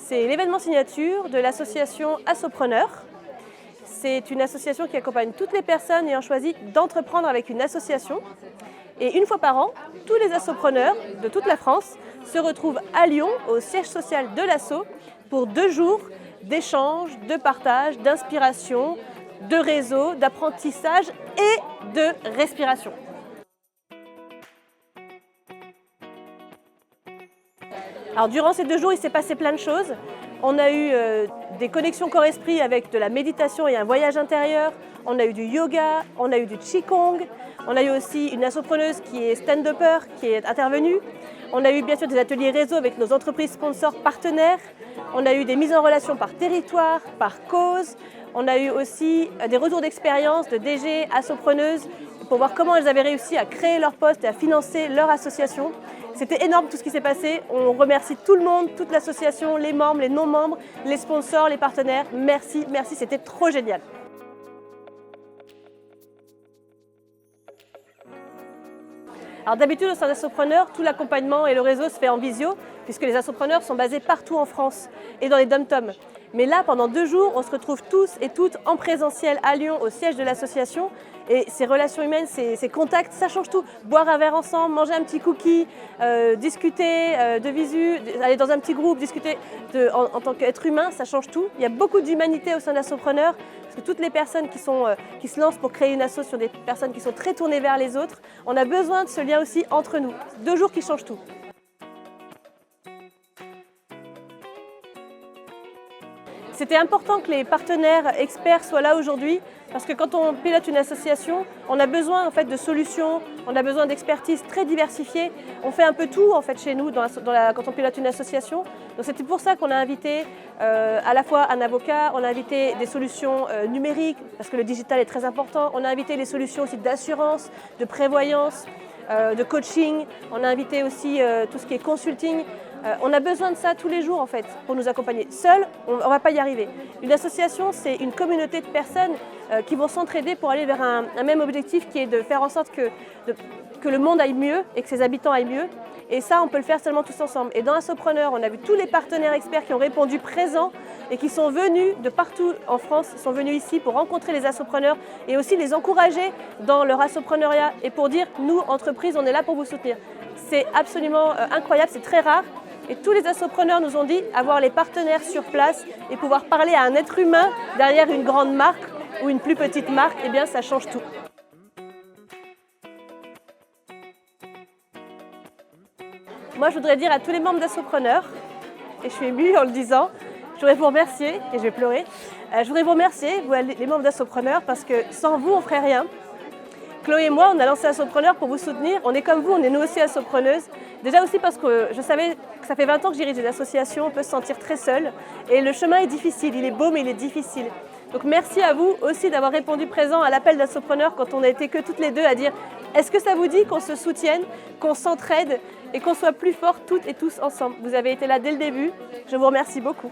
C'est l'événement signature de l'association Assopreneur. C'est une association qui accompagne toutes les personnes ayant choisi d'entreprendre avec une association. Et une fois par an, tous les assopreneurs de toute la France se retrouvent à Lyon, au siège social de l'asso, pour 2 jours d'échange, de partage, d'inspiration, de réseau, d'apprentissage et de respiration. Alors, durant ces 2 jours, il s'est passé plein de choses. On a eu des connexions corps-esprit avec de la méditation et un voyage intérieur. On a eu du yoga, on a eu du qigong. On a eu aussi une assopreneuse qui est stand-upper qui est intervenue. On a eu bien sûr des ateliers réseau avec nos entreprises sponsors partenaires. On a eu des mises en relation par territoire, par cause. On a eu aussi des retours d'expérience de DG, assopreneuses, pour voir comment elles avaient réussi à créer leur poste et à financer leur association. C'était énorme tout ce qui s'est passé. On remercie tout le monde, toute l'association, les membres, les non-membres, les sponsors, les partenaires. Merci, merci, c'était trop génial. Alors d'habitude au sein d'Assopreneur, tout l'accompagnement et le réseau se fait en visio, puisque les assopreneurs sont basés partout en France et dans les dom-toms. Mais là, pendant 2 jours, on se retrouve tous et toutes en présentiel à Lyon, au siège de l'association. Et ces relations humaines, ces contacts, ça change tout. Boire un verre ensemble, manger un petit cookie, discuter de visu, aller dans un petit groupe, discuter en tant qu'être humain, ça change tout. Il y a beaucoup d'humanité au sein d'Assopreneur, parce que toutes les personnes qui se lancent pour créer une asso sont des personnes qui sont très tournées vers les autres. On a besoin de ce lien aussi entre nous. 2 jours qui changent tout. C'était important que les partenaires experts soient là aujourd'hui parce que quand on pilote une association, on a besoin en fait de solutions, on a besoin d'expertise très diversifiée. On fait un peu tout en fait chez nous quand on pilote une association. Donc c'était pour ça qu'on a invité à la fois un avocat, on a invité des solutions numériques parce que le digital est très important. On a invité les solutions aussi d'assurance, de prévoyance, de coaching. On a invité aussi tout ce qui est consulting. On a besoin de ça tous les jours en fait pour nous accompagner. Seul, on ne va pas y arriver. Une association, c'est une communauté de personnes qui vont s'entraider pour aller vers un même objectif qui est de faire en sorte que le monde aille mieux et que ses habitants aillent mieux. Et ça, on peut le faire seulement tous ensemble. Et dans Assopreneur, on a vu tous les partenaires experts qui ont répondu présents et qui sont venus de partout en France, ils sont venus ici pour rencontrer les assopreneurs et aussi les encourager dans leur assopreneuriat et pour dire, nous, entreprises, on est là pour vous soutenir. C'est absolument incroyable, c'est très rare. Et tous les assopreneurs nous ont dit avoir les partenaires sur place et pouvoir parler à un être humain derrière une grande marque ou une plus petite marque, eh bien ça change tout. Moi je voudrais dire à tous les membres d'Assopreneur, et je suis émue en le disant, je voudrais vous remercier, et je vais pleurer, je voudrais vous remercier, vous les membres d'Assopreneur, parce que sans vous on ne ferait rien. Chloé et moi, on a lancé Assopreneur pour vous soutenir. On est comme vous, on est nous aussi assopreneuses. Déjà aussi parce que je savais que ça fait 20 ans que je dirige des associations, on peut se sentir très seul. Et le chemin est difficile, il est beau mais il est difficile. Donc merci à vous aussi d'avoir répondu présent à l'appel d'Assopreneur quand on n'a été que toutes les deux à dire est-ce que ça vous dit qu'on se soutienne, qu'on s'entraide et qu'on soit plus forts toutes et tous ensemble. Vous avez été là dès le début, je vous remercie beaucoup.